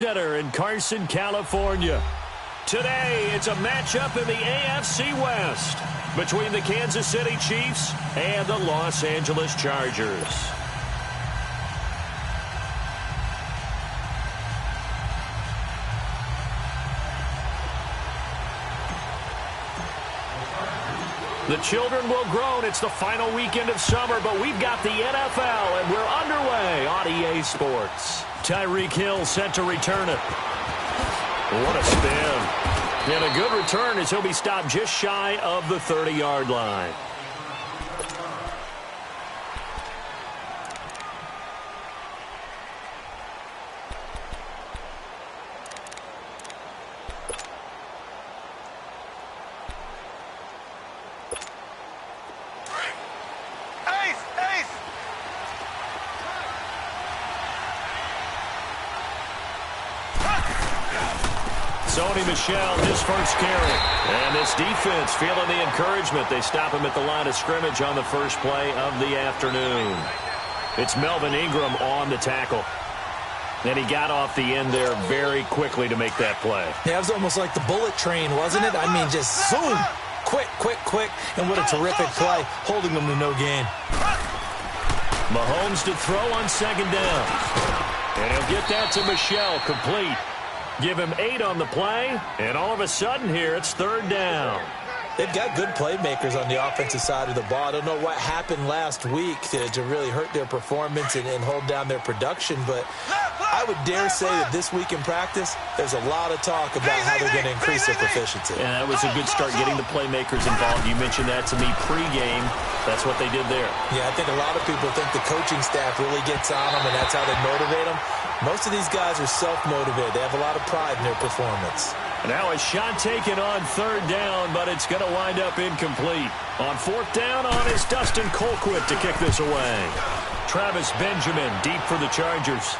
Center in Carson, California. Today, it's a matchup in the AFC West between the Kansas City Chiefs and the Los Angeles Chargers. The children will groan. It's the final weekend of summer, but we've got the NFL, and we're underway on EA Sports. Tyreek Hill set to return it. What a spin. And a good return as he'll be stopped just shy of the 30-yard line. Michelle, his first carry. And this defense feeling the encouragement. They stop him at the line of scrimmage on the first play of the afternoon. It's Melvin Ingram on the tackle. And he got off the end there very quickly to make that play. Yeah, it was almost like the bullet train, wasn't it? I mean, just zoom. Quick, quick, quick. And what a terrific play, holding them to no gain. Mahomes to throw on second down. And he'll get that to Michelle, complete. Give him 8 on the play, and all of a sudden here, it's third down. They've got good playmakers on the offensive side of the ball. I don't know what happened last week to really hurt their performance and hold down their production, but I would dare say that this week in practice, there's a lot of talk about how they're going to increase their proficiency. Yeah, that was a good start getting the playmakers involved. You mentioned that to me pregame. That's what they did there. Yeah, I think a lot of people think the coaching staff really gets on them, and that's how they motivate them. Most of these guys are self-motivated. They have a lot of pride in their performance. Now a shot taken on third down, but it's going to wind up incomplete. On fourth down is Dustin Colquitt to kick this away. Travis Benjamin deep for the Chargers.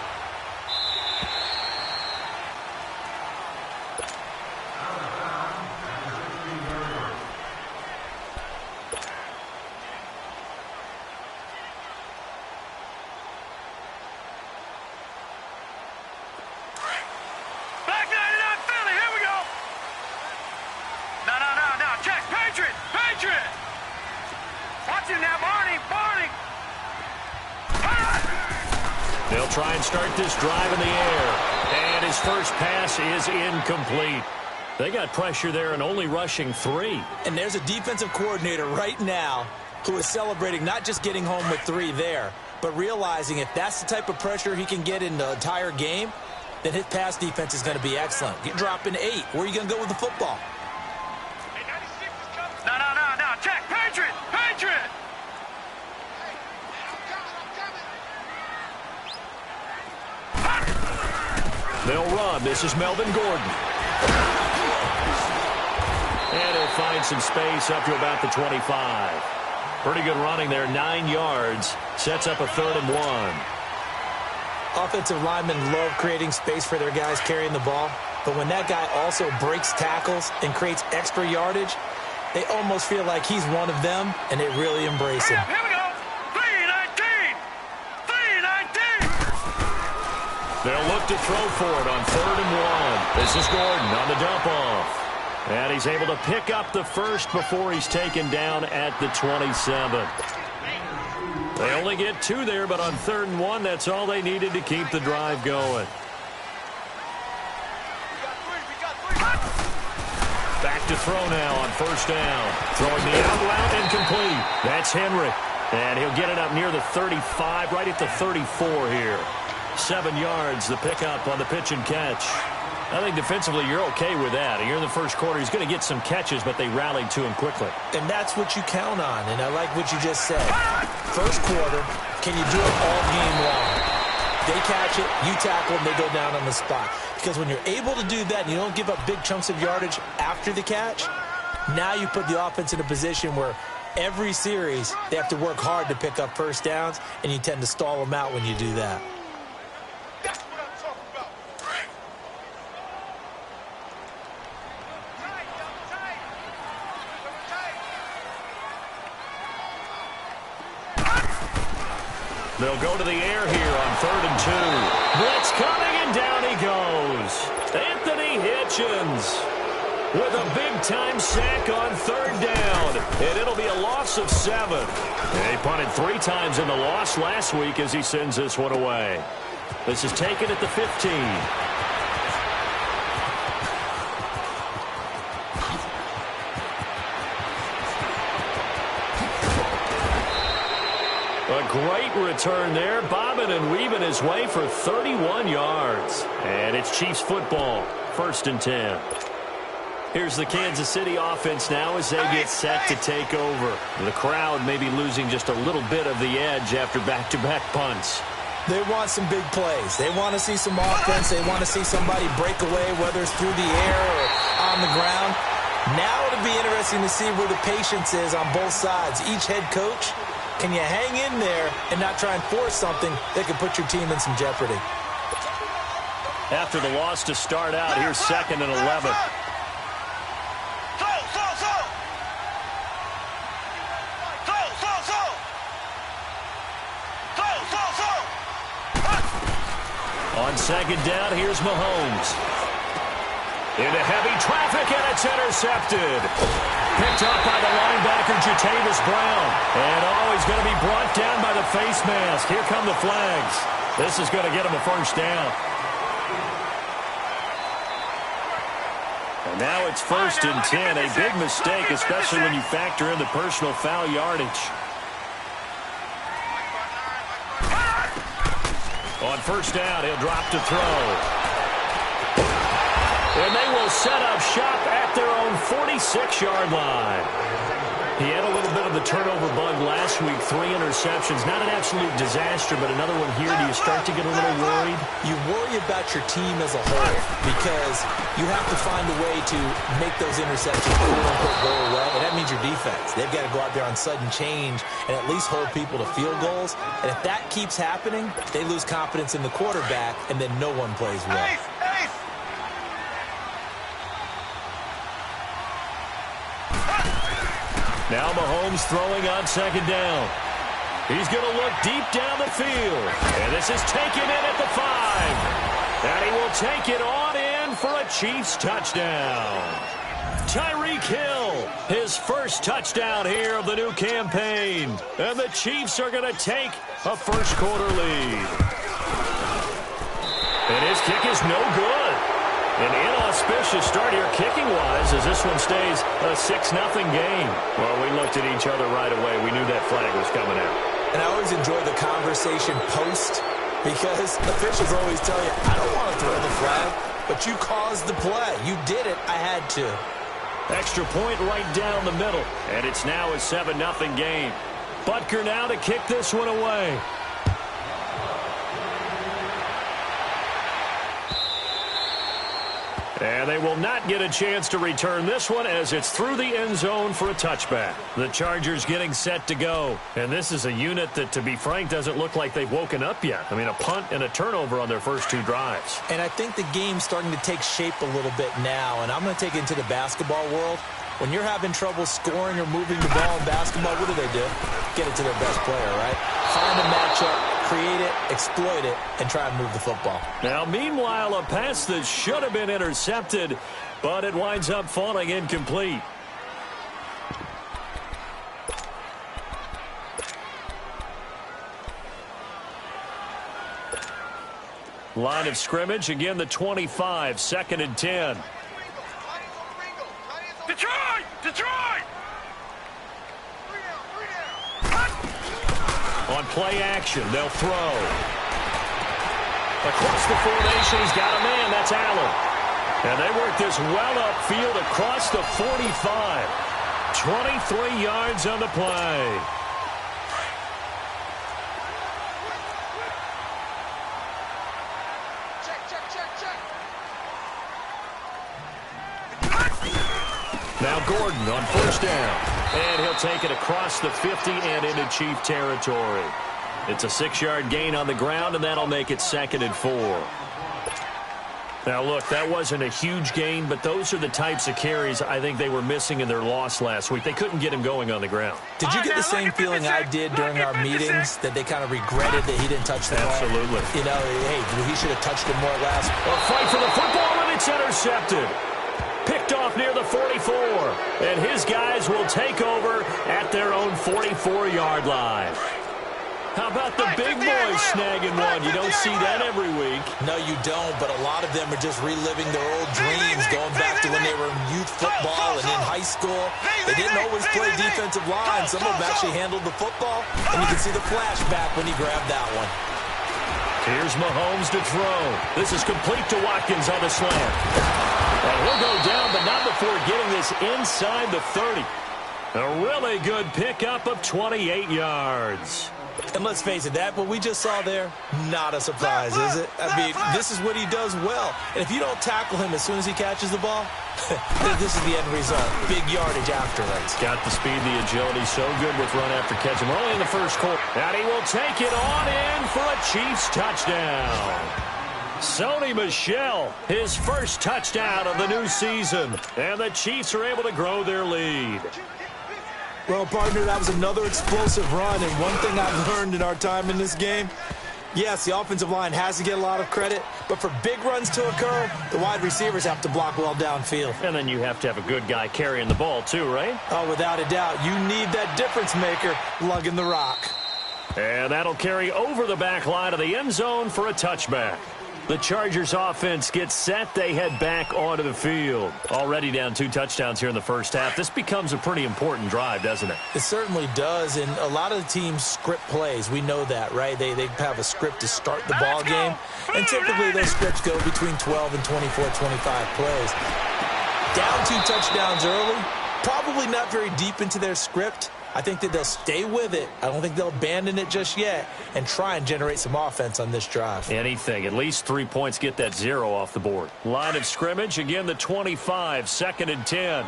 They'll try and start this drive in the air. And his first pass is incomplete. They got pressure there and only rushing 3. And there's a defensive coordinator right now who is celebrating not just getting home with 3 there, but realizing if that's the type of pressure he can get in the entire game, then his pass defense is going to be excellent. You're dropping 8. Where are you going to go with the football? No. Check. Patriot. They'll run. This is Melvin Gordon. And he'll find some space up to about the 25. Pretty good running there, 9 yards. Sets up a 3rd and 1. Offensive linemen love creating space for their guys carrying the ball. But when that guy also breaks tackles and creates extra yardage, they almost feel like he's one of them, and they really embrace him. Here we go. 3-19. They'll look to throw for it on 3rd and 1. This is Gordon on the dump-off. And he's able to pick up the first before he's taken down at the 27. They only get 2 there, but on 3rd and 1, that's all they needed to keep the drive going. Back to throw now on 1st down. Throwing the out route incomplete. That's Henry. And he'll get it up near the 35, right at the 34 here. 7 yards, the pickup on the pitch and catch. I think defensively you're okay with that. Here in the first quarter, he's going to get some catches, but they rallied to him quickly. And that's what you count on, and I like what you just said. First quarter, can you do it all game long? They catch it, you tackle them, they go down on the spot. Because when you're able to do that and you don't give up big chunks of yardage after the catch, now you put the offense in a position where every series they have to work hard to pick up first downs, and you tend to stall them out when you do that. They'll go to the air here on 3rd and 2. Blitz coming, and down he goes. Hitchens with a big-time sack on third down. And it'll be a loss of 7. And he punted 3 times in the loss last week as he sends this one away. This is taken at the 15. A great return there, bobbing and weaving his way for 31 yards. And it's Chiefs football, 1st and 10. Here's the Kansas City offense now as they get set to take over. The crowd may be losing just a little bit of the edge after back-to-back punts. They want some big plays. They want to see some offense. They want to see somebody break away, whether it's through the air or on the ground. Now it'll be interesting to see where the patience is on both sides. Each head coach, can you hang in there and not try and force something that could put your team in some jeopardy? After the loss to start out, here's 2nd and 11. On 2nd down, here's Mahomes. Into heavy traffic, and it's intercepted. Picked up by the linebacker, Jatavis Brown. And he's going to be brought down by the face mask. Here come the flags. This is going to get him a 1st down. And now it's 1st and 10. A big mistake, especially when you factor in the personal foul yardage. On 1st down, he'll drop to throw. And they will set up shop at their own 46-yard line. He had a little bit of the turnover bug last week, 3 interceptions. Not an absolute disaster, but another one here. Do you start to get a little worried? You worry about your team as a whole because you have to find a way to make those interceptions quote-unquote go away, and that means your defense. They've got to go out there on sudden change and at least hold people to field goals. And if that keeps happening, they lose confidence in the quarterback, and then no one plays well. Now Mahomes throwing on 2nd down. He's going to look deep down the field. And this is taken in at the 5. And he will take it on in for a Chiefs touchdown. Tyreek Hill, his 1st touchdown here of the new campaign. And the Chiefs are going to take a 1st quarter lead. And his kick is no good. An inauspicious start here kicking-wise as this one stays a 6-0 game. Well, we looked at each other right away. We knew that flag was coming out. And I always enjoy the conversation post because officials always tell you, I don't want to throw the flag, but you caused the play. You did it. I had to. Extra point right down the middle. And it's now a 7-0 game. Butker now to kick this one away. And they will not get a chance to return this one as it's through the end zone for a touchback. The Chargers getting set to go. And this is a unit that, to be frank, doesn't look like they've woken up yet. I mean, a punt and a turnover on their first 2 drives. And I think the game's starting to take shape a little bit now. And I'm going to take it into the basketball world. When you're having trouble scoring or moving the ball in basketball, what do? Get it to their best player, right? Find a matchup, create it, exploit it, and try and move the football. Now, meanwhile, a pass that should have been intercepted, but it winds up falling incomplete. Line of scrimmage, again the 25, 2nd and 10. Detroit! Detroit! On play action, they'll throw. Across the formation, he's got a man. That's Allen. And they work this well upfield across the 45. 23 yards on the play. Now Gordon on 1st down. And he'll take it across the 50 and into Chief territory. It's a 6-yard gain on the ground, and that'll make it 2nd and 4. Now, look, that wasn't a huge gain, but those are the types of carries I think they were missing in their loss last week. They couldn't get him going on the ground. Did you get the same feeling I did during our meetings, that they kind of regretted that he didn't touch the ball? Absolutely. You know, hey, he should have touched it more last. A fight for the football, and it's It's intercepted. Picked off near the 44. And his guys will take over at their own 44-yard line. How about the big boys snagging one? You don't see that every week. No, you don't, but a lot of them are just reliving their old dreams, going back to when they were in youth football and in high school. They didn't always play defensive line. Some of them actually handled the football, and you can see the flashback when he grabbed that one. Here's Mahomes to throw. This is complete to Watkins on the slant. And he'll go down, but not before getting this inside the 30. A really good pickup of 28 yards. And let's face it, what we just saw there, not a surprise, is it? I mean, this is what he does well. And if you don't tackle him as soon as he catches the ball, this is the end result. Big yardage afterwards. Got the speed, the agility, so good with run after catch. We're only in the first quarter. And he will take it on in for a Chiefs touchdown. Sony Michel, his first touchdown of the new season. And the Chiefs are able to grow their lead. Well, partner, that was another explosive run, and one thing I've learned in our time in this game, yes, the offensive line has to get a lot of credit, but for big runs to occur, the wide receivers have to block well downfield. And then you have to have a good guy carrying the ball too, right? Oh, without a doubt. You need that difference maker lugging the rock. And that'll carry over the back line of the end zone for a touchback. The Chargers offense gets set. They head back onto the field. Already down 2 touchdowns here in the first half. This becomes a pretty important drive, doesn't it? It certainly does, and a lot of the teams script plays. We know that, right? They have a script to start the ball game, and typically those scripts go between 12 and 24, 25 plays. Down 2 touchdowns early, probably not very deep into their script. I think that they'll stay with it. I don't think they'll abandon it just yet and try and generate some offense on this drive. Anything. At least 3 points, get that 0 off the board. Line of scrimmage, again, the 25, 2nd and 10.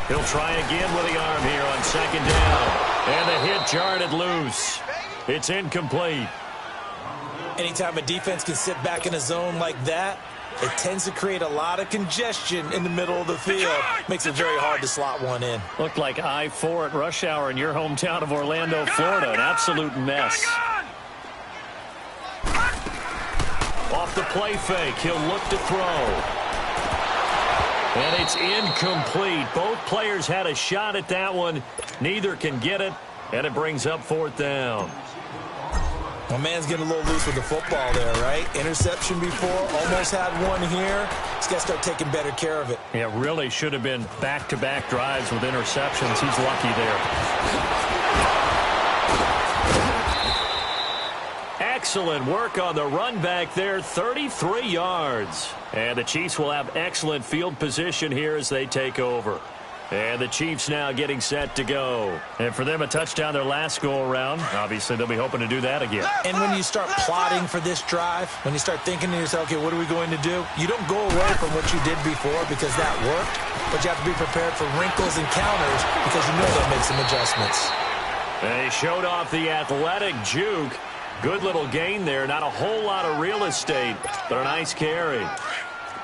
He'll try again with the arm here on 2nd down. And the hit jarred it loose. It's incomplete. Anytime a defense can sit back in a zone like that, it tends to create a lot of congestion in the middle of the field. Makes it very hard to slot one in. Looked like I-4 at rush hour in your hometown of Orlando, Florida. An absolute mess. Off the play fake, he'll look to throw. And it's incomplete. Both players had a shot at that one. Neither can get it, and it brings up 4th down. My man's getting a little loose with the football there, right? Interception before, almost had one here. He's got to start taking better care of it. Yeah, really should have been back-to-back drives with interceptions. He's lucky there. Excellent work on the run back there, 33 yards. And the Chiefs will have excellent field position here as they take over. And the Chiefs now getting set to go. And for them, a touchdown their last go-around. Obviously, they'll be hoping to do that again. And when you start plotting for this drive, when you start thinking to yourself, okay, what are we going to do? You don't go away from what you did before because that worked, but you have to be prepared for wrinkles and counters because you know they'll make some adjustments. They showed off the athletic juke. Good little gain there. Not a whole lot of real estate, but a nice carry.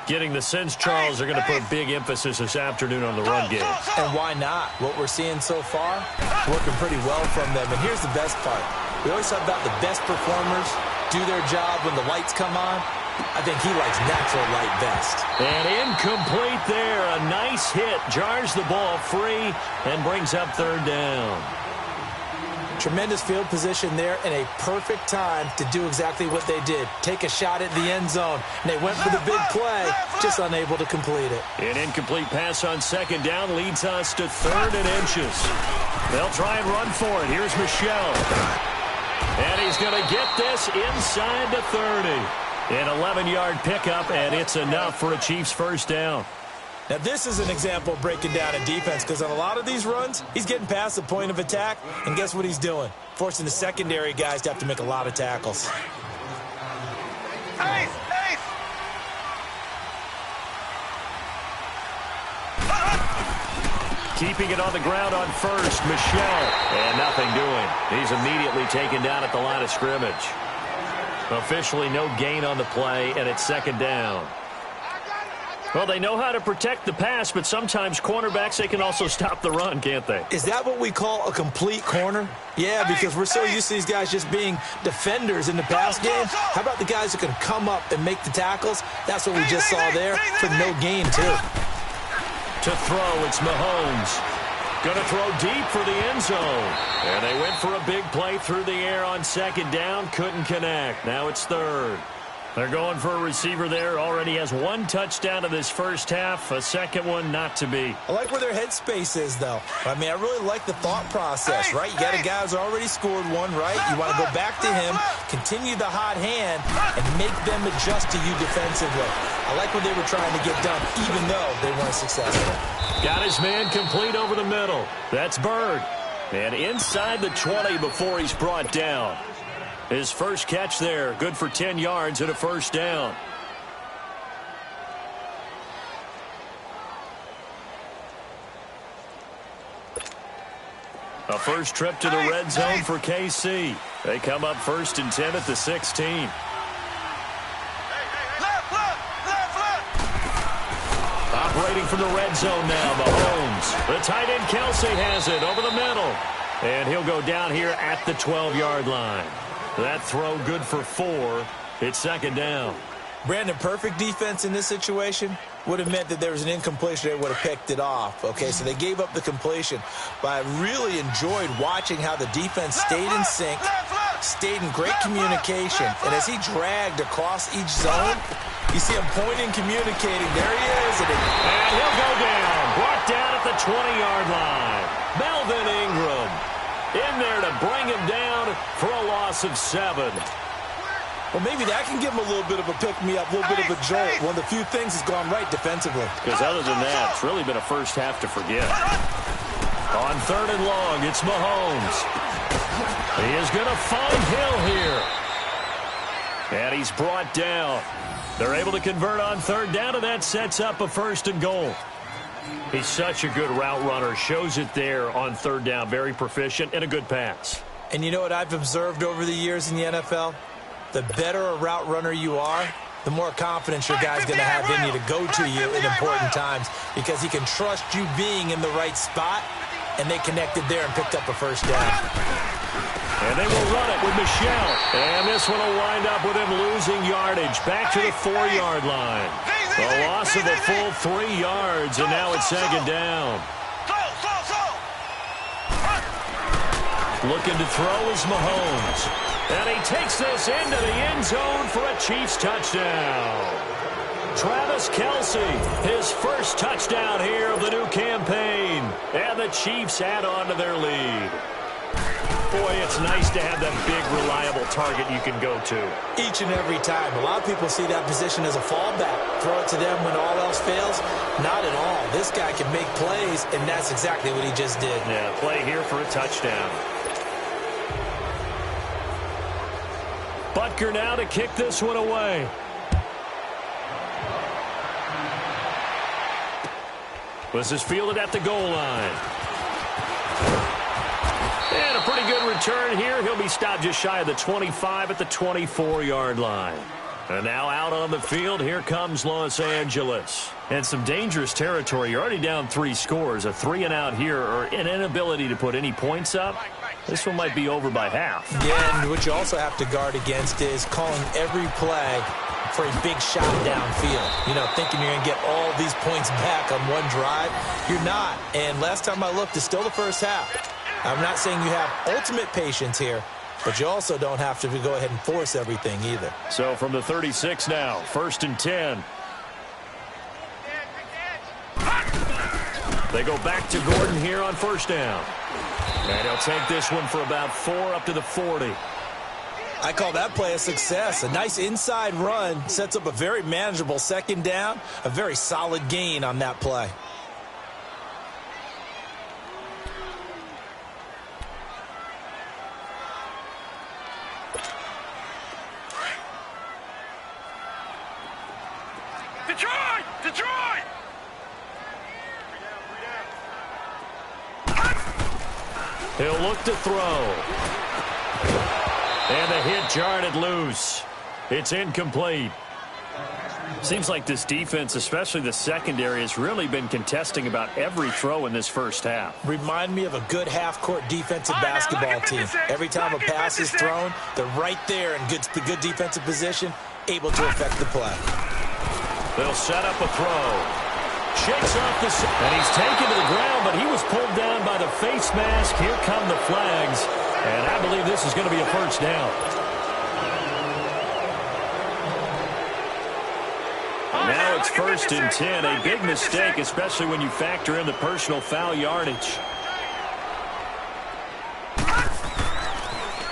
Getting the sense Charles are going to put big emphasis this afternoon on the run game. And why not? What we're seeing so far, working pretty well from them. And here's the best part. We always talk about the best performers do their job when the lights come on. I think he likes natural light best. And incomplete there. A nice hit. Jars the ball free and brings up 3rd down. Tremendous field position there and a perfect time to do exactly what they did. Take a shot at the end zone. And they went for the big play, just unable to complete it. An incomplete pass on 2nd down leads us to 3rd and inches. They'll try and run for it. Here's Michel. And he's going to get this inside the 30. An 11-yard pickup, and it's enough for a Chiefs 1st down. Now, this is an example of breaking down a defense because on a lot of these runs, he's getting past the point of attack, and guess what he's doing? Forcing the secondary guys to have to make a lot of tackles. Ace! Ace! Keeping it on the ground on 1st, Michel. And nothing doing. He's immediately taken down at the line of scrimmage. Officially no gain on the play, and it's 2nd down. Well, they know how to protect the pass, but sometimes cornerbacks, they can also stop the run, can't they? Is that what we call a complete corner? Yeah, because we're so used to these guys just being defenders in the pass game. How about the guys who can come up and make the tackles? That's what we just saw there for no gain, too. To throw, it's Mahomes. Going to throw deep for the end zone. And they went for a big play through the air on second down. Couldn't connect. Now it's third. They're going for a receiver there. Already has one touchdown in this first half. A second one not to be. I like where their headspace is, though. I mean, I really like the thought process, right? You got a guy who's already scored one, right? You want to go back to him, continue the hot hand, and make them adjust to you defensively. I like what they were trying to get done, even though they weren't successful. Got his man complete over the middle. That's Bird. And inside the 20 before he's brought down. His first catch there, good for 10 yards and a first down. A first trip to the red zone for KC. They come up first and 10 at the 16. Operating from the red zone now, Mahomes. The tight end Kelsey has it over the middle. And he'll go down here at the 12-yard line. That throw good for 4. It's second down. Brandon, perfect defense in this situation would have meant that there was an incompletion. They would have picked it off. Okay, so they gave up the completion. But I really enjoyed watching how the defense stayed in sync, stayed in great communication. And as he dragged across each zone, you see him pointing, communicating. There he is. And he'll go down. Brought down at the 20-yard line. Melvin Ingram in there to bring him down for a loss of 7. Well, maybe that can give him a little bit of a pick-me-up, a little bit of a jolt. One of the few things has gone right defensively. Because other than that, it's really been a first half to forget. On third and long, it's Mahomes. He is going to find Hill here. And he's brought down. They're able to convert on third down, and that sets up a first and goal. He's such a good route runner. Shows it there on third down. Very proficient and a good pass. And you know what I've observed over the years in the NFL? The better a route runner you are, the more confidence your guy's going to have in you to go to you in important times because he can trust you being in the right spot, and they connected there and picked up a first down. And they will run it with Michelle. And this one will wind up with him losing yardage back to the 4-yard line. The loss of a full 3 yards, and now it's second down. Looking to throw is Mahomes. And he takes this into the end zone for a Chiefs touchdown. Travis Kelce, his first touchdown here of the new campaign. And the Chiefs add on to their lead. Boy, it's nice to have that big, reliable target you can go to. Each and every time. A lot of people see that position as a fallback. Throw it to them when all else fails. Not at all. This guy can make plays, and that's exactly what he just did. Yeah, play here for a touchdown. Butker now to kick this one away. This is fielded at the goal line. And a pretty good return here. He'll be stopped just shy of the 25 at the 24-yard line. And now out on the field, here comes Los Angeles. And some dangerous territory. You're already down 3 scores. A 3-and-out here, or an inability to put any points up. This one might be over by half. Yeah, and what you also have to guard against is calling every play for a big shot downfield. You know, thinking you're going to get all these points back on one drive. You're not. And last time I looked, it's still the first half. I'm not saying you have ultimate patience here, but you also don't have to go ahead and force everything either. So from the 36 now, first and 10. They go back to Gordon here on first down. And he'll take this one for about 4 up to the 40. I call that play a success. A nice inside run sets up a very manageable second down. A very solid gain on that play. Detroit! Detroit! He'll look to throw. And the hit jarred it loose. It's incomplete. Seems like this defense, especially the secondary, has really been contesting about every throw in this first half. Remind me of a good half-court defensive basketball team. Every time a pass is thrown, they're right there in good defensive position, able to affect the play. They'll set up a throw. Shakes off the... And he's taken to the ground, but he was pulled down by the face mask. Here come the flags. And I believe this is going to be a first down. Now it's 1st and 10. A big mistake, especially when you factor in the personal foul yardage.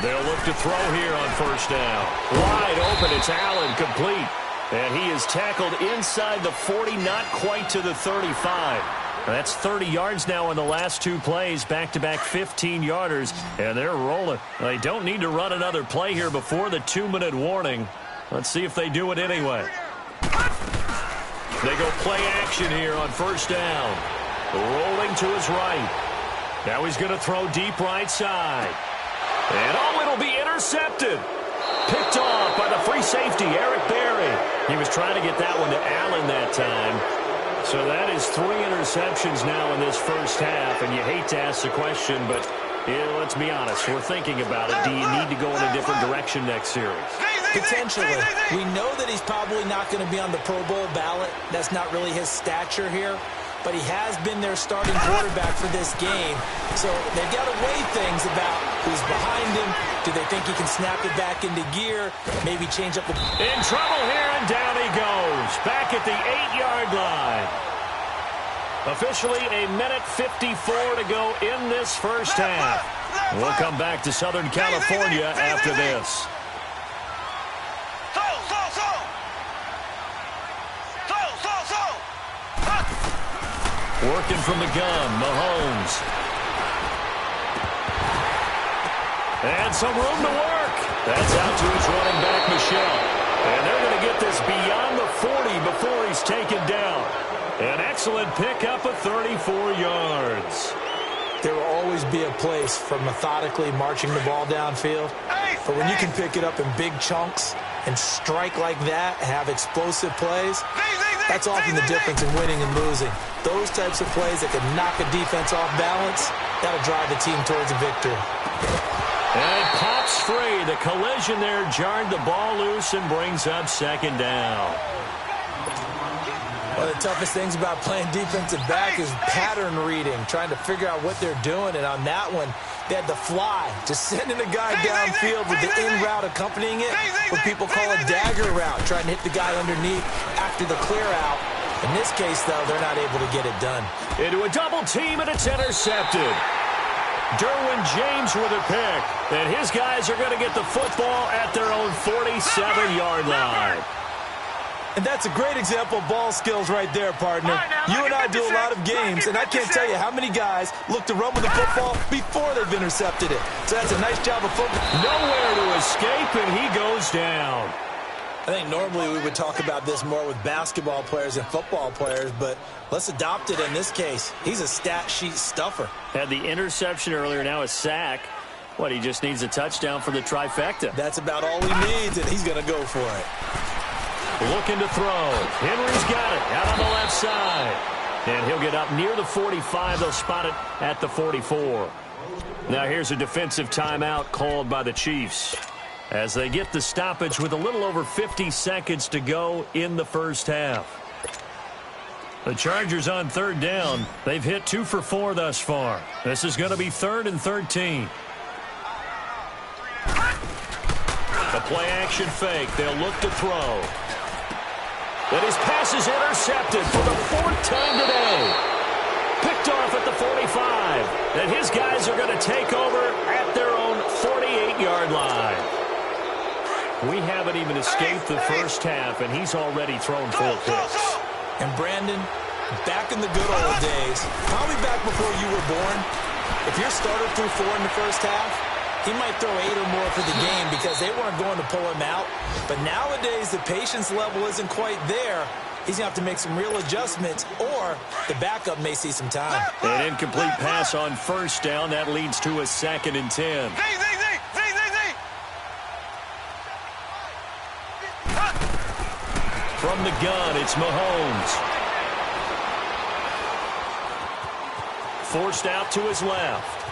They'll look to throw here on 1st down. Wide open. It's Allen, complete. And he is tackled inside the 40, not quite to the 35. That's 30 yards now in the last 2 plays, back-to-back 15-yarders, and they're rolling. They don't need to run another play here before the 2-minute warning. Let's see if they do it anyway. They go play action here on 1st down. Rolling to his right. Now he's going to throw deep right side. And it'll be intercepted. Picked off by the free safety, Eric Berry. He was trying to get that one to Allen that time. So that is 3 interceptions now in this first half. And you hate to ask the question, but let's be honest. We're thinking about it. Do you need to go in a different direction next series? Potentially. We know that he's probably not going to be on the Pro Bowl ballot. That's not really his stature here. But he has been their starting quarterback for this game. So they've got to weigh things about who's behind him. Do they think he can snap it back into gear? Maybe change up the... In trouble here, and down he goes. Back at the 8-yard line. Officially a minute 54 to go in this first half. We'll come back to Southern California after this. Working from the gun, Mahomes. And some room to work. That's out to his running back, Michelle. And they're going to get this beyond the 40 before he's taken down. An excellent pickup of 34 yards. There will always be a place for methodically marching the ball downfield. But when you can pick it up in big chunks and strike like that, have explosive plays, that's often the difference in winning and losing. Those types of plays that can knock a defense off balance, that'll drive the team towards a victory. And it pops free. The collision there jarred the ball loose and brings up 2nd down. One of the toughest things about playing defensive back is pattern reading, trying to figure out what they're doing. And on that one, they had the fly, just sending the guy downfield with the in route accompanying it, what people call a dagger route, trying to hit the guy underneath after the clear out. In this case, though, they're not able to get it done. Into a double team, and it's intercepted. Derwin James with a pick. And his guys are going to get the football at their own 47-yard line. And that's a great example of ball skills right there, partner. You and I do a lot of games, and I can't tell you how many guys look to run with the football before they've intercepted it. So that's a nice job of football. Nowhere to escape, and he goes down. I think normally we would talk about this more with basketball players and football players, but let's adopt it in this case. He's a stat sheet stuffer. Had the interception earlier, now a sack. What, he just needs a touchdown for the trifecta. That's about all he needs, and he's going to go for it. Looking to throw. Henry's got it out on the left side. And he'll get up near the 45. They'll spot it at the 44. Now here's a defensive timeout called by the Chiefs as they get the stoppage with a little over 50 seconds to go in the first half. The Chargers on 3rd down. They've hit 2 for 4 thus far. This is going to be 3rd and 13. The play action fake. They'll look to throw. But his pass is intercepted for the 4th time today. Picked off at the 45. And his guys are going to take over at their own 48-yard line. We haven't even escaped the first half, and he's already thrown 4 picks. And Brandon, back in the good old days, probably back before you were born, if your starter threw 4 in the first half, he might throw 8 or more for the game because they weren't going to pull him out. But nowadays, the patience level isn't quite there. He's going to have to make some real adjustments, or the backup may see some time. An incomplete pass on 1st down. That leads to a 2nd and 10. From the gun, it's Mahomes. Forced out to his left.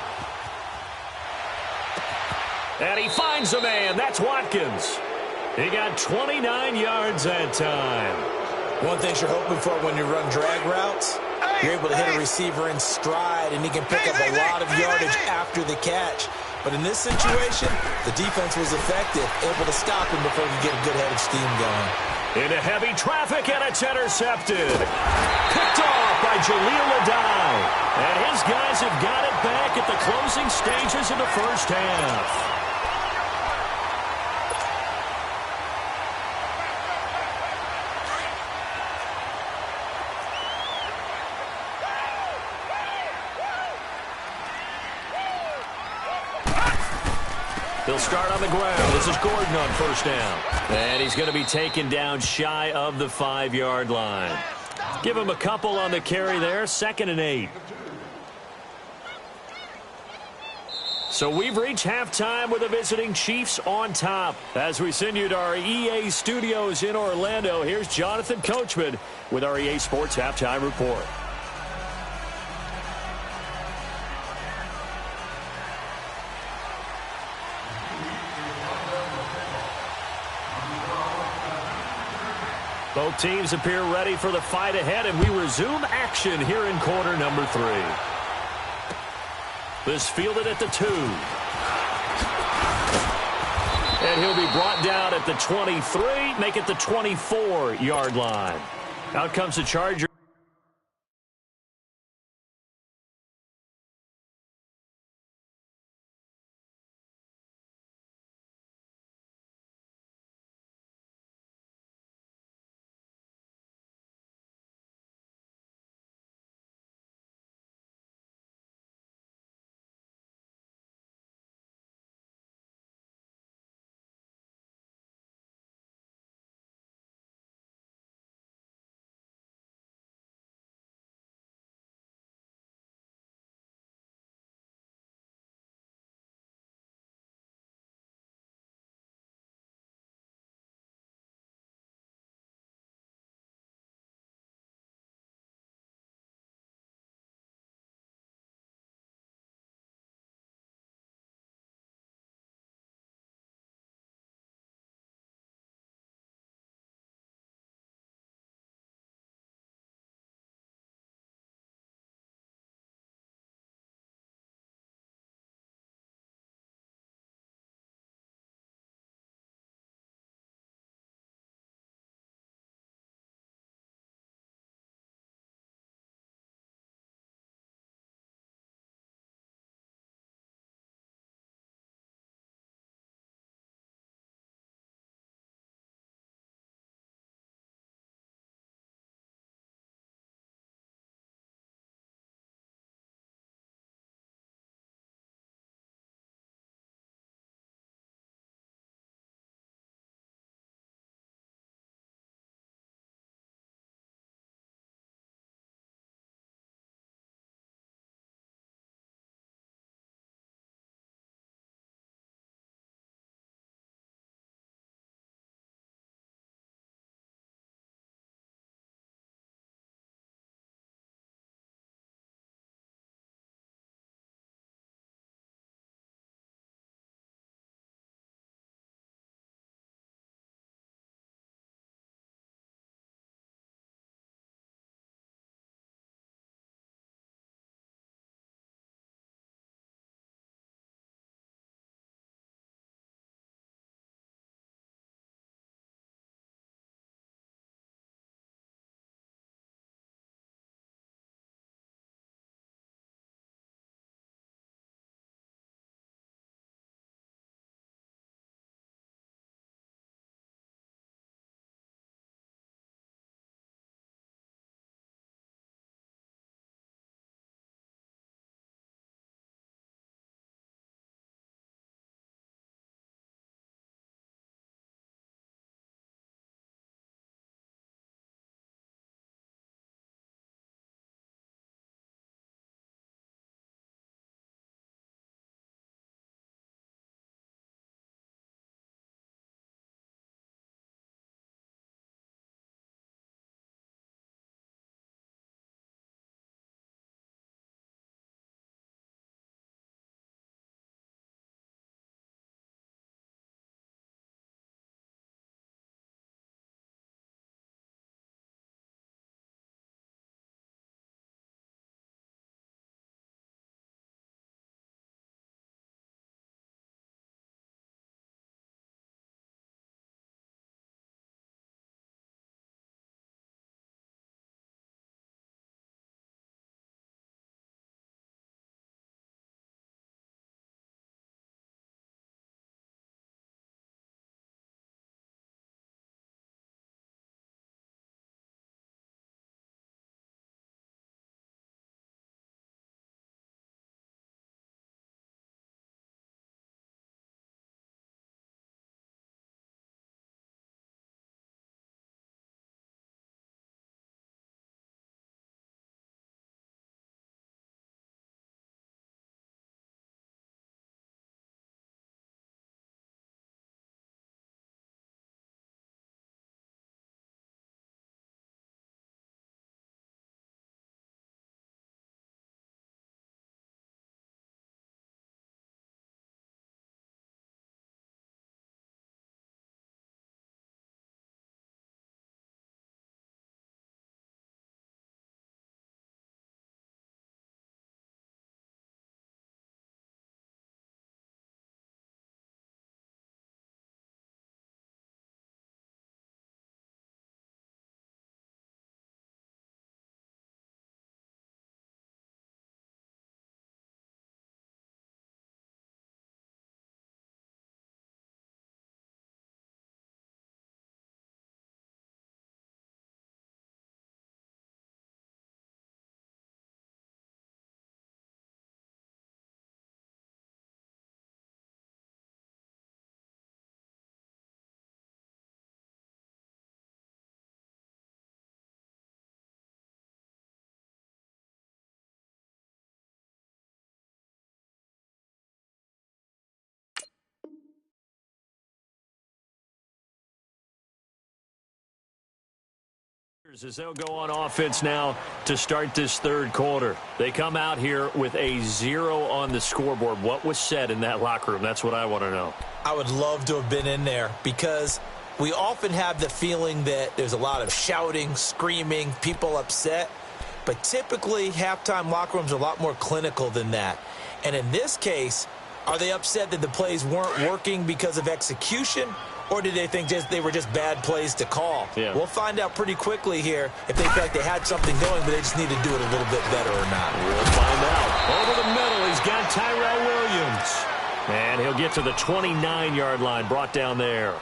And he finds a man. That's Watkins. He got 29 yards that time. One thing you're hoping for when you run drag routes, you're able to hit a receiver in stride, and he can pick up a lot of yardage after the catch. But in this situation, the defense was effective, able to stop him before he could get a good head of steam going. Into heavy traffic, and it's intercepted. Picked off by Jaleel Adai. And his guys have got it back at the closing stages of the first half. He'll start on the ground. This is Gordon on first down. And he's going to be taken down shy of the 5-yard line. Give him a couple on the carry there. 2nd and 8. So we've reached halftime with the visiting Chiefs on top. As we send you to our EA studios in Orlando, here's Jonathan Coachman with our EA Sports Halftime Report. Both teams appear ready for the fight ahead, and we resume action here in quarter number 3. This fielded at the 2. And he'll be brought down at the 23, make it the 24-yard line. Out comes the Chargers. As they'll go on offense now to start this third quarter. They come out here with a 0 on the scoreboard. What was said in that locker room? That's what I want to know. I would love to have been in there because we often have the feeling that there's a lot of shouting, screaming, people upset. But typically, halftime locker rooms are a lot more clinical than that. And in this case, are they upset that the plays weren't working because of execution? Or did they think they were just bad plays to call? Yeah. We'll find out pretty quickly here if they feel like they had something going, but they just need to do it a little bit better or not. We'll find out. Over the middle, he's got Tyrell Williams. And he'll get to the 29-yard line, brought down there.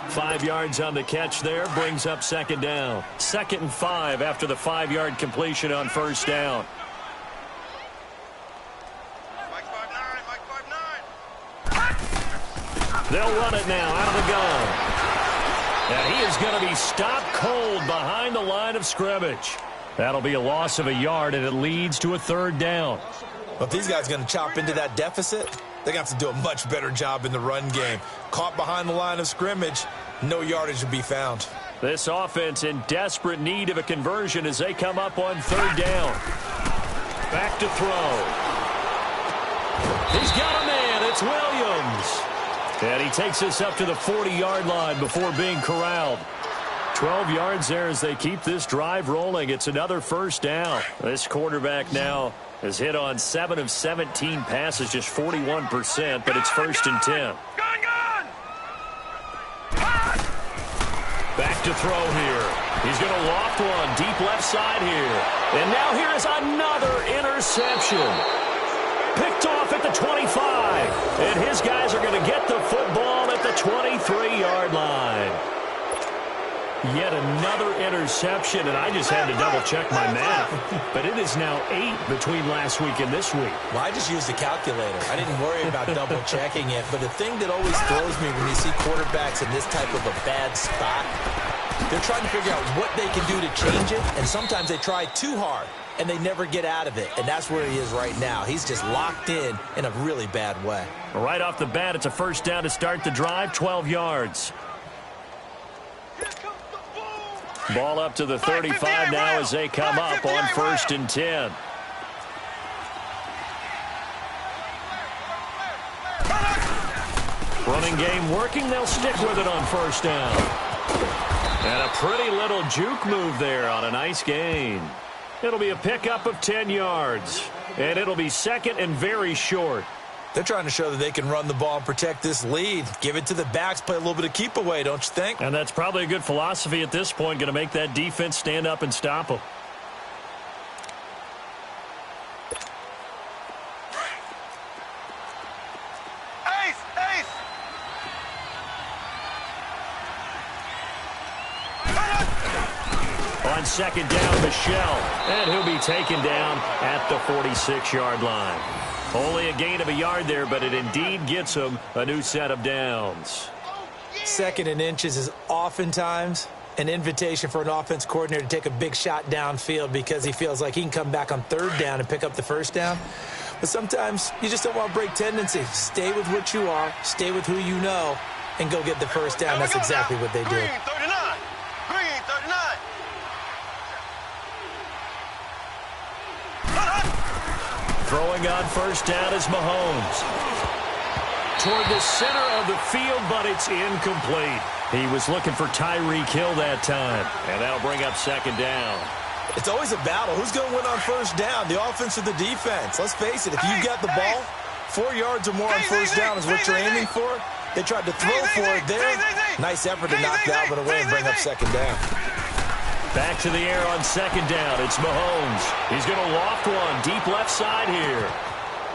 5 yards on the catch there, brings up second down. 2nd and 5 after the 5-yard completion on first down. They'll run it now out of the gun. And he is going to be stopped cold behind the line of scrimmage. That'll be a loss of a yard, and it leads to a 3rd down. Well, if these guys are going to chop into that deficit, they're going to have to do a much better job in the run game. Caught behind the line of scrimmage, no yardage to be found. This offense in desperate need of a conversion as they come up on 3rd down. Back to throw. He's got a man. It's Williams. And he takes us up to the 40-yard line before being corralled. 12 yards there as they keep this drive rolling. It's another 1st down. This quarterback now has hit on 7 of 17 passes, just 41%, but it's 1st and 10. Back to throw here. He's going to loft one deep left side here. And now here is another interception. Picked off at the 25. And his guys are going to get the football at the 23-yard line. Yet another interception, and I just had to double-check my math. But it is now 8 between last week and this week. Well, I just used a calculator. I didn't worry about double-checking it. But the thing that always throws me when you see quarterbacks in this type of a bad spot, they're trying to figure out what they can do to change it, and sometimes they try too hard, and they never get out of it. And that's where he is right now. He's just locked in a really bad way. Right off the bat, it's a 1st down to start the drive, 12 yards. Ball up to the 35 now as they come up on 1st and 10. Running game working. They'll stick with it on 1st down. And a pretty little juke move there on a nice gain. It'll be a pickup of 10 yards. And it'll be 2nd and very short. They're trying to show that they can run the ball and protect this lead. Give it to the backs, play a little bit of keep away, don't you think? And that's probably a good philosophy at this point, going to make that defense stand up and stop them. On 2nd down, Michelle, and he'll be taken down at the 46-yard line. Only a gain of a yard there, but it indeed gets him a new set of downs. 2nd and inches is oftentimes an invitation for an offense coordinator to take a big shot downfield because he feels like he can come back on 3rd down and pick up the 1st down. But sometimes you just don't want to break tendency. Stay with what you are, stay with who you know, and go get the 1st down. That's exactly what they did. Throwing on 1st down is Mahomes. Toward the center of the field, but it's incomplete. He was looking for Tyreek Hill that time, and that'll bring up 2nd down. It's always a battle. Who's going to win on 1st down, the offense or the defense? Let's face it, if you've got the ball, 4 yards or more on 1st down is what you're aiming for. They tried to throw for it there. Nice effort to knock that one away and bring up 2nd down. Back to the air on 2nd down. It's Mahomes. He's going to loft one deep left side here.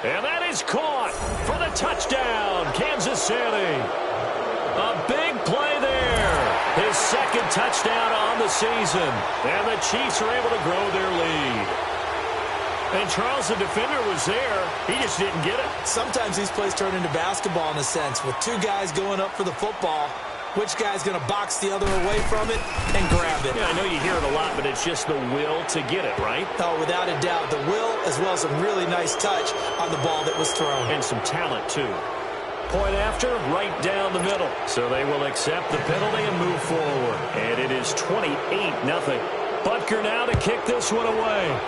And that is caught for the touchdown, Kansas City. A big play there. His 2nd touchdown on the season. And the Chiefs are able to grow their lead. And Charles, the defender, was there. He just didn't get it. Sometimes these plays turn into basketball in a sense, with 2 guys going up for the football. Which guy's going to box the other away from it and grab it? Yeah, I know you hear it a lot, but it's just the will to get it, right? Oh, without a doubt. The will as well as some really nice touch on the ball that was thrown. And some talent, too. Point after, right down the middle. So they will accept the penalty and move forward. And it is 28-0. Butker now to kick this one away.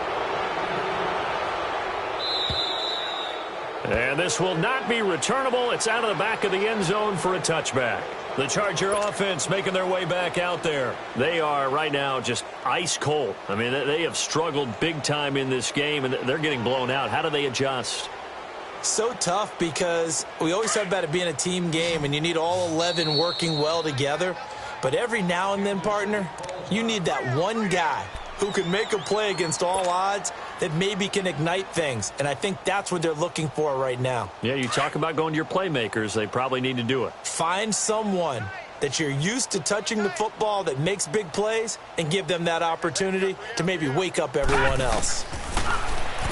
And this will not be returnable. It's out of the back of the end zone for a touchback. The Charger offense making their way back out there. They are right now just ice cold. I mean, they have struggled big time in this game, and they're getting blown out. How do they adjust? So tough because we always talk about it being a team game, and you need all 11 working well together. But every now and then, partner, you need that one guy who can make a play against all odds that maybe can ignite things. And I think that's what they're looking for right now. Yeah, you talk about going to your playmakers. They probably need to do it. Find someone that you're used to touching the football that makes big plays and give them that opportunity to maybe wake up everyone else.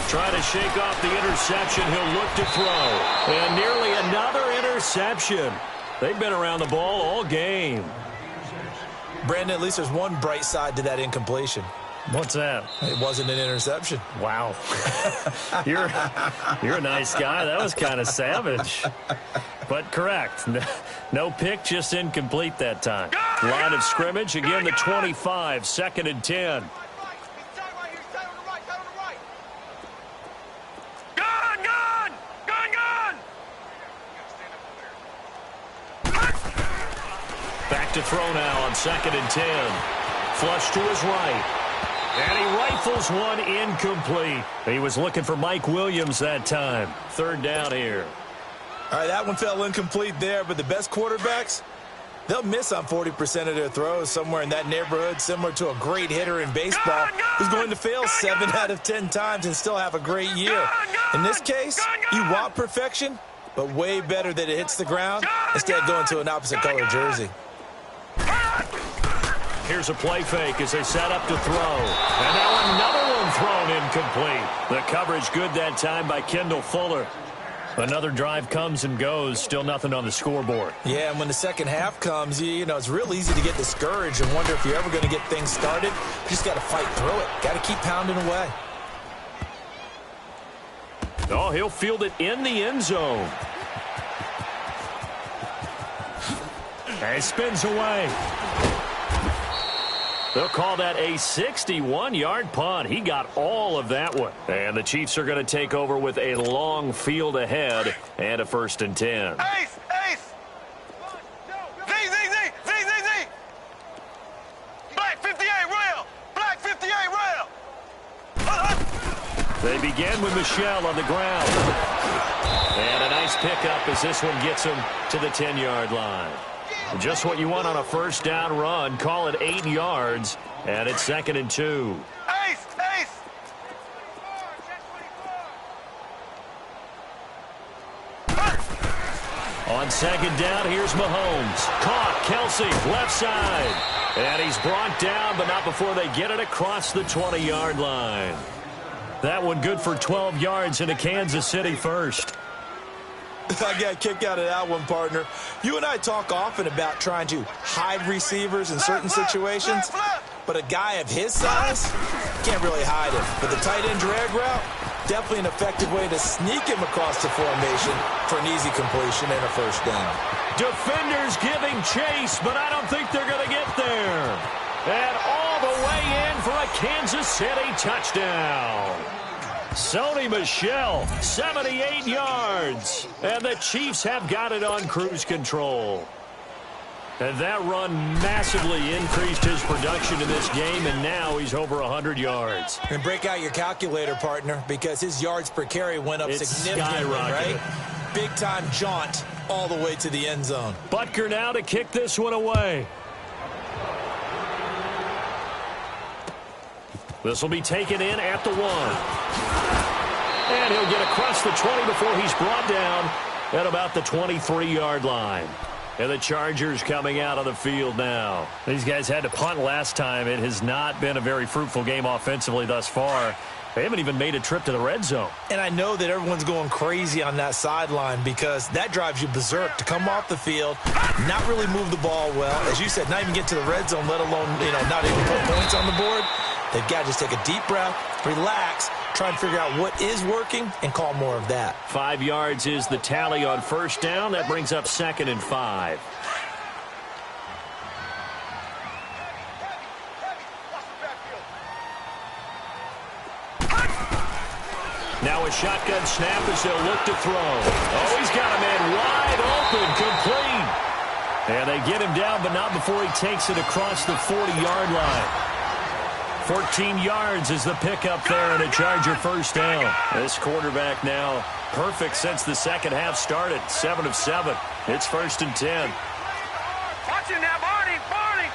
Trying to shake off the interception. He'll look to throw. And nearly another interception. They've been around the ball all game. Brandon, at least there's one bright side to that incompletion. What's that? It wasn't an interception. Wow. You're a nice guy. That was kind of savage. But correct. No pick, just incomplete that time. Line of scrimmage, again the 25, 2nd and 10. Back to throw now on 2nd and 10. Flush to his right. And he rifles one incomplete. He was looking for Mike Williams that time. 3rd down here. All right, that one fell incomplete there, but the best quarterbacks, they'll miss on 40% of their throws, somewhere in that neighborhood, similar to a great hitter in baseball who's going to fail 7 out of 10 times and still have a great year. In this case, you want perfection, but way better that it hits the ground instead going to an opposite color jersey. Here's a play fake as they set up to throw. And now another one thrown incomplete. The coverage good that time by Kendall Fuller. Another drive comes and goes. Still nothing on the scoreboard. Yeah, and when the second half comes, you know, it's real easy to get discouraged and wonder if you're ever going to get things started. You just got to fight through it. Got to keep pounding away. Oh, he'll field it in the end zone. And he spins away. They'll call that a 61-yard punt. He got all of that one. And the Chiefs are going to take over with a long field ahead and a 1st and 10. Ace! Ace! Z! Black 58 rail! Black 58 rail! They begin with Michelle on the ground. And a nice pickup as this one gets him to the 10-yard line. Just what you want on a 1st down run. Call it 8 yards, and it's 2nd and 2. Ace! Ace! On 2nd down, here's Mahomes. Caught, Kelsey, left side. And he's brought down, but not before they get it across the 20-yard line. That one good for 12 yards into Kansas City 1st. I got a kick out of that one, partner. You and I talk often about trying to hide receivers in certain situations, but a guy of his size can't really hide him. But the tight end drag route, definitely an effective way to sneak him across the formation for an easy completion and a 1st down. Defenders giving chase, but I don't think they're going to get there. And all the way in for a Kansas City touchdown. Sony Michel, 78 yards. And the Chiefs have got it on cruise control. And that run massively increased his production in this game, and now he's over 100 yards. And break out your calculator, partner, because his yards per carry went up significantly, right? Big-time jaunt all the way to the end zone. Butker now to kick this one away. This will be taken in at the 1. And he'll get across the 20 before he's brought down at about the 23-yard line. And the Chargers coming out of the field now. These guys had to punt last time. It has not been a very fruitful game offensively thus far. They haven't even made a trip to the red zone. And I know that everyone's going crazy on that sideline because that drives you berserk to come off the field, not really move the ball well. As you said, not even get to the red zone, let alone, not even put points on the board. They've got to just take a deep breath, relax, try and figure out what is working, and call more of that. 5 yards is the tally on 1st down. That brings up 2nd and 5. Now a shotgun snap as they'll look to throw. Oh, he's got a man wide open, complete. And they get him down, but not before he takes it across the 40-yard line. 14 yards is the pickup there, and a Charger first down. This quarterback now perfect since the second half started. 7 of 7. It's 1st and 10. Watch it now, Barney, Barney.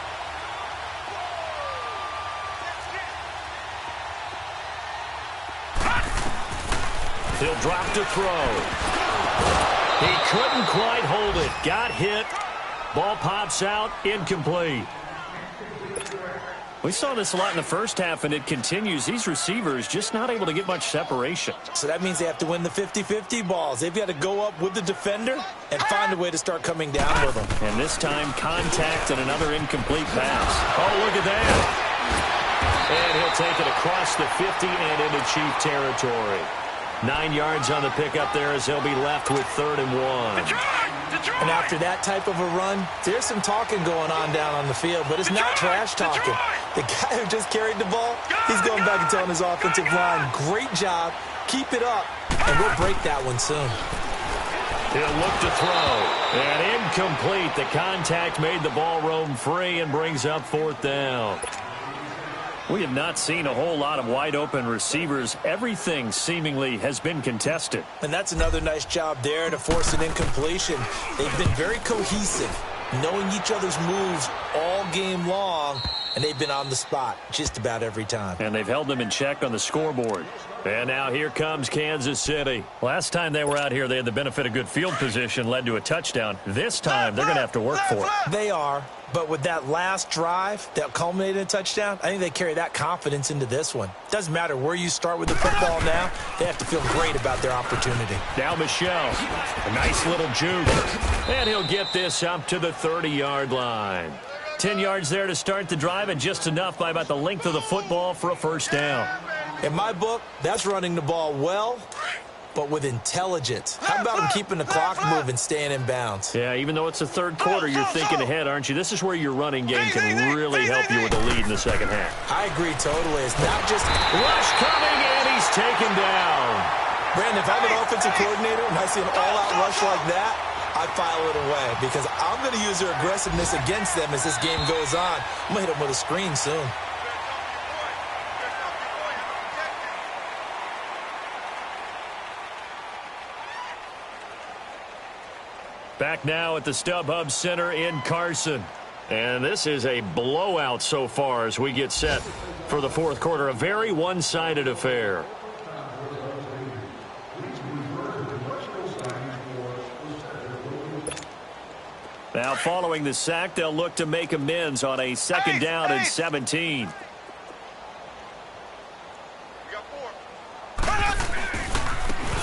He'll drop to throw. He couldn't quite hold it. Got hit. Ball pops out. Incomplete. We saw this a lot in the first half, and it continues. These receivers just not able to get much separation. So that means they have to win the 50-50 balls. They've got to go up with the defender and find a way to start coming down with them. And this time, contact and another incomplete pass. Oh, look at that. And he'll take it across the 50 and into Chief territory. 9 yards on the pickup there as they'll be left with 3rd and 1. And after that type of a run, there's some talking going on down on the field, but it's not trash talking. The guy who just carried the ball, he's going back and telling his offensive line, great job, keep it up, and we'll break that one soon. He'll look to throw, and incomplete. The contact made the ball roam free and brings up 4th down. We have not seen a whole lot of wide-open receivers. Everything seemingly has been contested. And that's another nice job there to force an incompletion. They've been very cohesive, knowing each other's moves all game long, and they've been on the spot just about every time. And they've held them in check on the scoreboard. And now here comes Kansas City. Last time they were out here, they had the benefit of good field position, led to a touchdown. This time, they're going to have to work for it. They are. But with that last drive that culminated in a touchdown, I think they carry that confidence into this one. Doesn't matter where you start with the football now. They have to feel great about their opportunity. Now Michelle. A nice little juke. And he'll get this up to the 30-yard line. 10 yards there to start the drive, and just enough by about the length of the football for a first down. In my book, that's running the ball well, but with intelligence. How about him keeping the clock moving, staying in bounds? Yeah, even though it's the third quarter, you're thinking ahead, aren't you? This is where your running game can really help you with the lead in the second half. I agree totally. It's not just rush coming, and he's taken down. Brandon, if I'm an offensive coordinator and I see an all-out rush like that, I file it away because I'm going to use their aggressiveness against them as this game goes on. I'm going to hit them with a screen soon. Back now at the StubHub Center in Carson. And this is a blowout so far as we get set for the fourth quarter. A very one-sided affair. Now following the sack, they'll look to make amends on a second down and 17.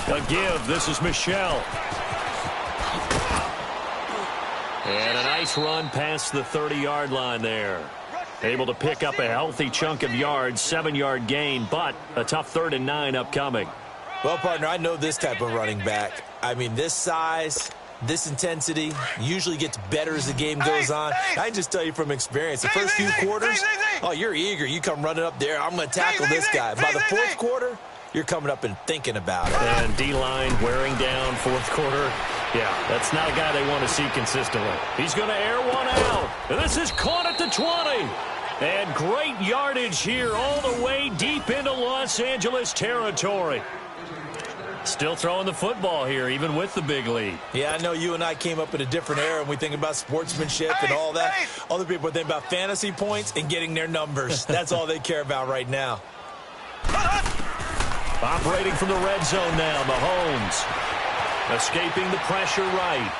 A give. This is Michelle. And a nice run past the 30-yard line there. Able to pick up a healthy chunk of yards, 7-yard gain, but a tough 3rd and 9 upcoming. Well, partner, I know this type of running back. I mean, this size, this intensity usually gets better as the game goes on. I can just tell you from experience, the first few quarters, oh, you're eager. You come running up there, I'm going to tackle this guy. By the fourth quarter, you're coming up and thinking about it. And D-line wearing down fourth quarter. Yeah, that's not a guy they want to see consistently. He's going to air one out. And this is caught at the 20. And great yardage here all the way deep into Los Angeles territory. Still throwing the football here, even with the big lead. Yeah, I know you and I came up in a different era, and we think about sportsmanship and all that. Other people think about fantasy points and getting their numbers. That's all they care about right now. Operating from the red zone now, Mahomes. Escaping the pressure right.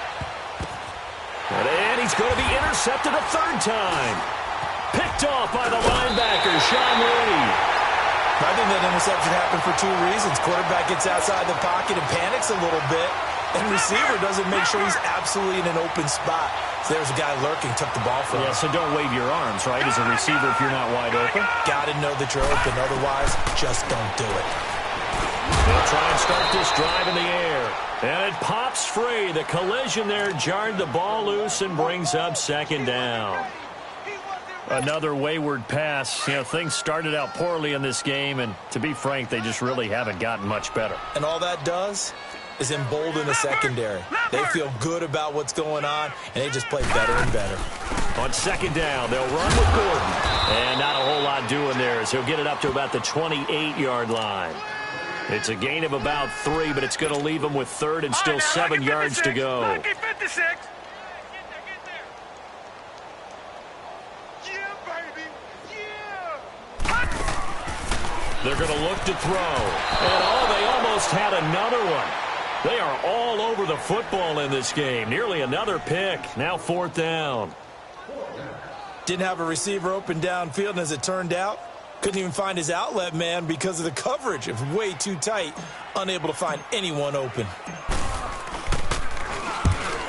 And he's going to be intercepted a third time. Picked off by the linebacker, Sean Lee. I think that interception happened for two reasons. Quarterback gets outside the pocket and panics a little bit, and receiver doesn't make sure he's absolutely in an open spot. So there's a guy lurking, took the ball from him. Yeah, so don't wave your arms, right, as a receiver if you're not wide open. Got to know that you're open. Otherwise, just don't do it. They'll try and start this drive in the air. And it pops free. The collision there jarred the ball loose and brings up second down. Another wayward pass. You know, things started out poorly in this game, and to be frank, they just really haven't gotten much better. And all that does is embolden the secondary. They feel good about what's going on, and they just play better and better. On second down, they'll run with Gordon. And not a whole lot doing there as he'll get it up to about the 28-yard line. It's a gain of about 3, but it's going to leave him with third and still 7 yards to go. They're going to look to throw. And, they almost had another one. They are all over the football in this game. Nearly another pick. Now 4th down. Didn't have a receiver open downfield, and as it turned out, couldn't even find his outlet man because of the coverage. It was way too tight. Unable to find anyone open.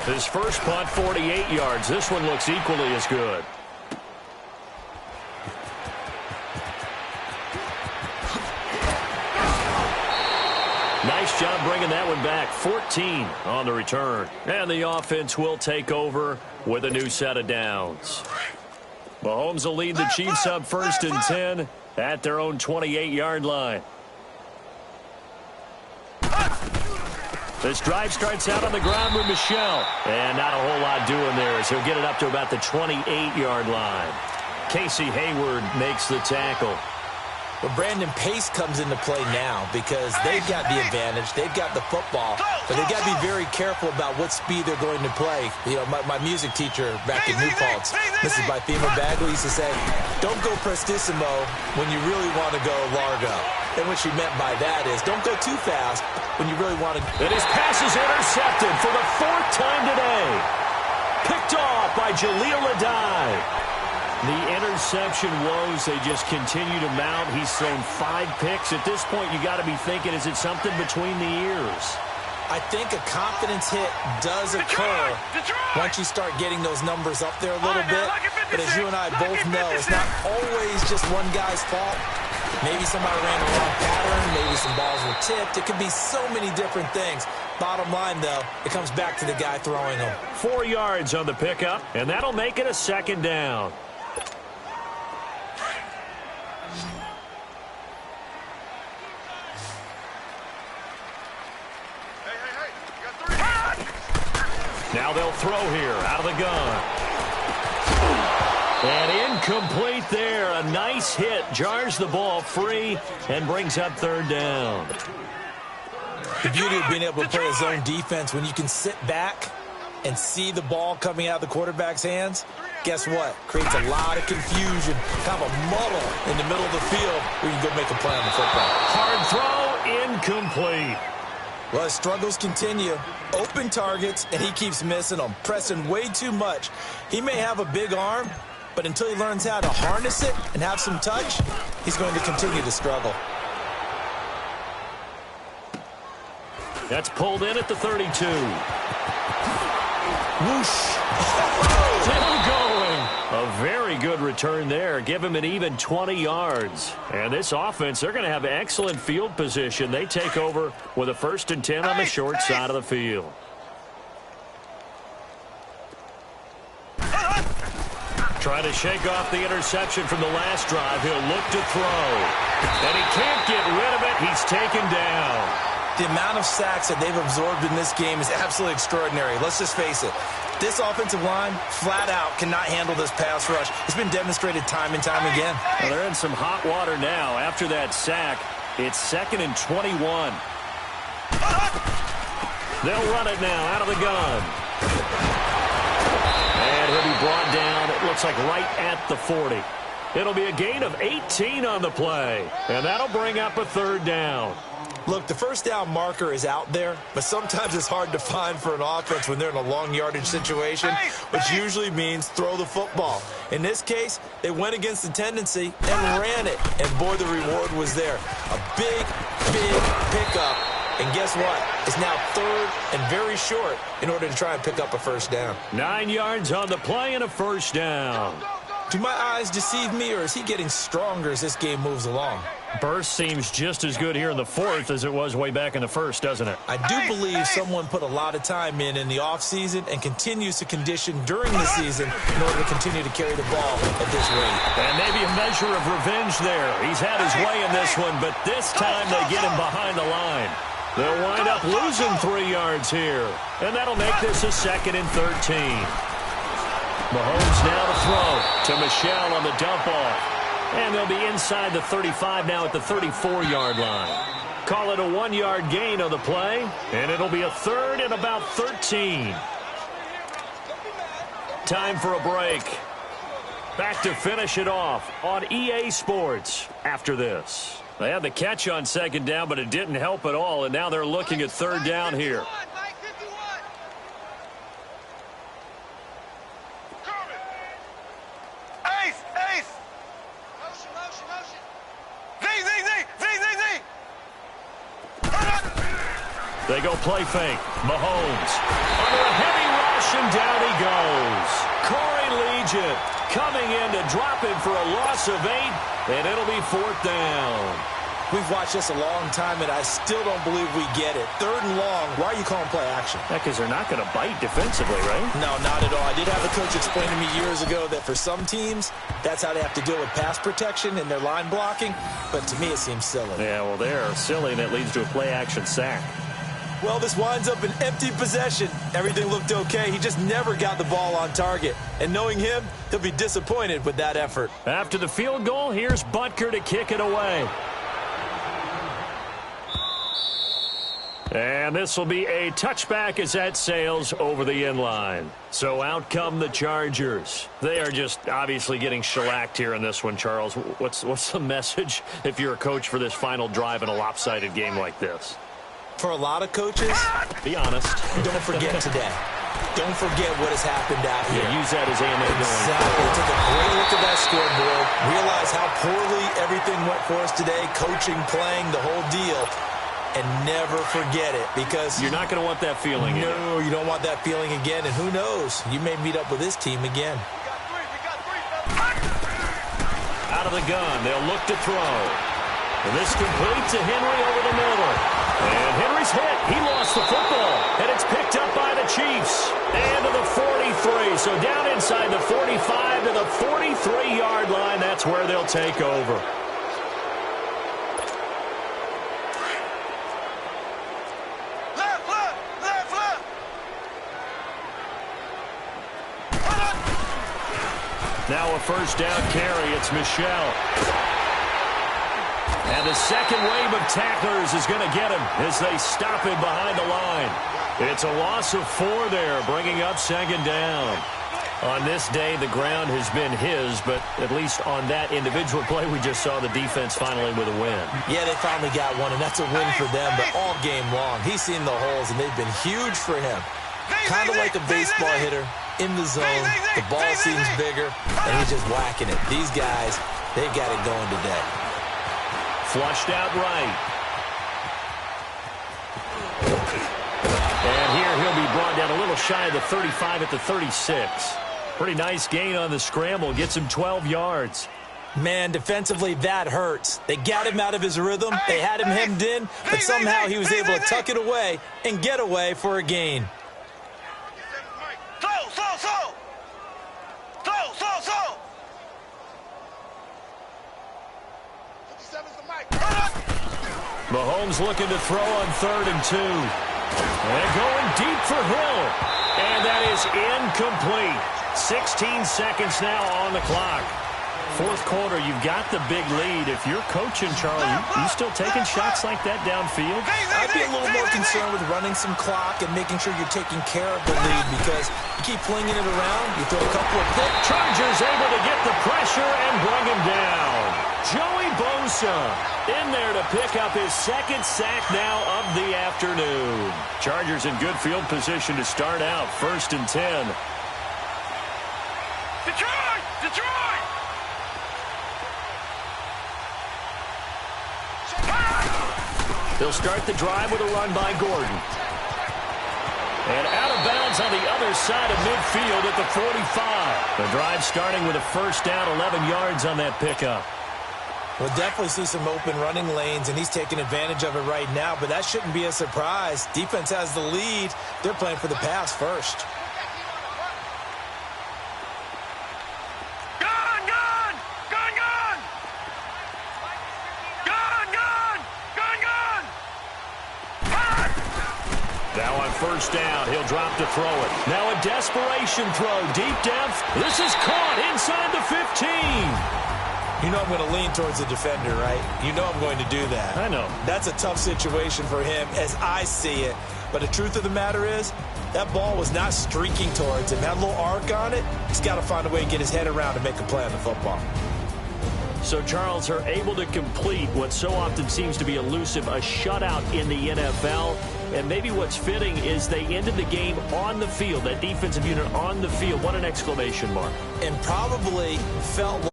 His first punt, 48 yards. This one looks equally as good. Nice job bringing that one back. 14 on the return. And the offense will take over with a new set of downs. Mahomes will lead the Chiefs up 1st and 10 at their own 28-yard line. This drive starts out on the ground with Michel. And not a whole lot doing there as he'll get it up to about the 28-yard line. Casey Hayward makes the tackle. But Brandon, pace comes into play now because they've got the advantage. They've got the football. But they've got to be very careful about what speed they're going to play. You know, my music teacher back in New Paltz, Mrs. Bythema Bagley, used to say, don't go prestissimo when you really want to go largo. And what she meant by that is don't go too fast when you really want to. And his pass is intercepted for the 4th time today. Picked off by Jaleel Adai. The interception woes, they just continue to mount. He's thrown 5 picks. At this point, you got to be thinking, is it something between the ears? I think a confidence hit does occur once you start getting those numbers up there a little bit. But as you and I both know, it's not always just one guy's fault. Maybe somebody ran the wrong pattern. Maybe some balls were tipped. It could be so many different things. Bottom line, though, it comes back to the guy throwing them. 4 yards on the pickup, and that'll make it a 2nd down. Now they'll throw here out of the gun. And incomplete there. A nice hit. Jars the ball free and brings up 3rd down. The beauty of being able to play a zone defense when you can sit back and see the ball coming out of the quarterback's hands, guess what? Creates a lot of confusion, kind of a muddle in the middle of the field where you can go make a play on the football. Hard throw, incomplete. Well, his struggles continue. Open targets, and he keeps missing them, pressing way too much. He may have a big arm, but until he learns how to harness it and have some touch, he's going to continue to struggle. That's pulled in at the 32. Whoosh. Still going. A very good return there. Give him an even 20 yards. And this offense, they're going to have excellent field position. They take over with a 1st and 10 on the short side of the field. Trying to shake off the interception from the last drive. He'll look to throw. And he can't get rid of it. He's taken down. The amount of sacks that they've absorbed in this game is absolutely extraordinary. Let's just face it. This offensive line, flat out, cannot handle this pass rush. It's been demonstrated time and time again. Well, they're in some hot water now. After that sack, it's 2nd and 21. They'll run it now out of the gun. And he'll be brought down, it looks like right at the 40. It'll be a gain of 18 on the play. And that'll bring up a 3rd down. Look, the 1st down marker is out there, but sometimes it's hard to find for an offense when they're in a long yardage situation, which usually means throw the football. In this case, they went against the tendency and ran it, and boy, the reward was there. A big, big pickup, and guess what? It's now 3rd and very short in order to try and pick up a 1st down. 9 yards on the play and a 1st down. Do my eyes deceive me, or is he getting stronger as this game moves along? Burst seems just as good here in the fourth as it was way back in the first, doesn't it? I do believe someone put a lot of time in the offseason and continues to condition during the season in order to continue to carry the ball at this rate. And maybe a measure of revenge there. He's had his way in this one, but this time they get him behind the line. They'll wind up losing 3 yards here, and that'll make this a 2nd and 13. Mahomes now to throw to Michel on the dump off. And they'll be inside the 35 now at the 34-yard line. Call it a 1-yard gain on the play, and it'll be a 3rd and about 13. Time for a break. Back to finish it off on EA Sports after this. They had the catch on 2nd down, but it didn't help at all, and now they're looking at 3rd down here. They go play fake. Mahomes under a heavy rush, and down he goes. Corey Legion coming in to drop him for a loss of 8, and it'll be 4th down. We've watched this a long time, and I still don't believe we get it. 3rd and long. Why are you calling play action? Because they're not going to bite defensively, right? No, not at all. I did have a coach explain to me years ago that for some teams, that's how they have to deal with pass protection and their line blocking. But to me, it seems silly. Yeah, well, they're silly, and it leads to a play action sack. Well, this winds up an empty possession. Everything looked okay. He just never got the ball on target. And knowing him, he'll be disappointed with that effort. After the field goal, here's Butker to kick it away. And this will be a touchback as that sails over the end line. So out come the Chargers. They are just obviously getting shellacked here in this one, Charles. What's the message if you're a coach for this final drive in a lopsided game like this? For a lot of coaches, be honest. Don't forget today. Don't forget what has happened out here. Yeah, use that as ammo. Exactly. Take a great look at that scoreboard. Realize how poorly everything went for us today. Coaching, playing, the whole deal. And never forget it, because you're not going to want that feeling again. No, you don't want that feeling again. And who knows? You may meet up with this team again. Out of the gun. They'll look to throw. And this complete to Henry over the middle. And Henry's hit. He lost the football. And it's picked up by the Chiefs. And to the 43. So down inside the 45 to the 43-yard line. That's where they'll take over. Now a 1st down carry. It's Michel. And the second wave of tacklers is going to get him as they stop him behind the line. It's a loss of 4 there, bringing up 2nd down. On this day, the ground has been his, but at least on that individual play, we just saw the defense finally with a win. Yeah, they finally got one, and that's a win for them, but all game long, he's seen the holes, and they've been huge for him. Kind of like a baseball hitter in the zone. The ball seems bigger, and he's just whacking it. These guys, they got it going today. Flushed out right. And here he'll be brought down a little shy of the 35 at the 36. Pretty nice gain on the scramble. Gets him 12 yards. Man, defensively, that hurts. They got him out of his rhythm. They had him hemmed in, but somehow he was able to tuck it away and get away for a gain. Mahomes looking to throw on 3rd and 2. And going deep for Hill. And that is incomplete. 16 seconds now on the clock. 4th quarter, you've got the big lead. If you're coaching, Charlie, you still taking shots like that downfield? I'd be a little more concerned with running some clock and making sure you're taking care of the lead, because you keep flinging it around, you throw a couple of picks. Chargers able to get the pressure and bring him down. Joey Bosa in there to pick up his 2nd sack now of the afternoon. Chargers in good field position to start out. 1st and 10. Detroit! Detroit! They'll start the drive with a run by Gordon. And out of bounds on the other side of midfield at the 45. The drive starting with a first down, 11 yards on that pickup. We'll definitely see some open running lanes, and he's taking advantage of it right now, but that shouldn't be a surprise. Defense has the lead. They're playing for the pass first. Now on first down, he'll drop to throw it. Now a desperation throw, deep depth. This is caught inside the 15. You know I'm going to lean towards the defender, right? You know I'm going to do that. I know. That's a tough situation for him as I see it. But the truth of the matter is, that ball was not streaking towards him. Had a little arc on it. He's got to find a way to get his head around and make a play on the football. So Charles are able to complete what so often seems to be elusive, a shutout in the NFL. And maybe what's fitting is they ended the game on the field, that defensive unit on the field. What an exclamation mark. And probably felt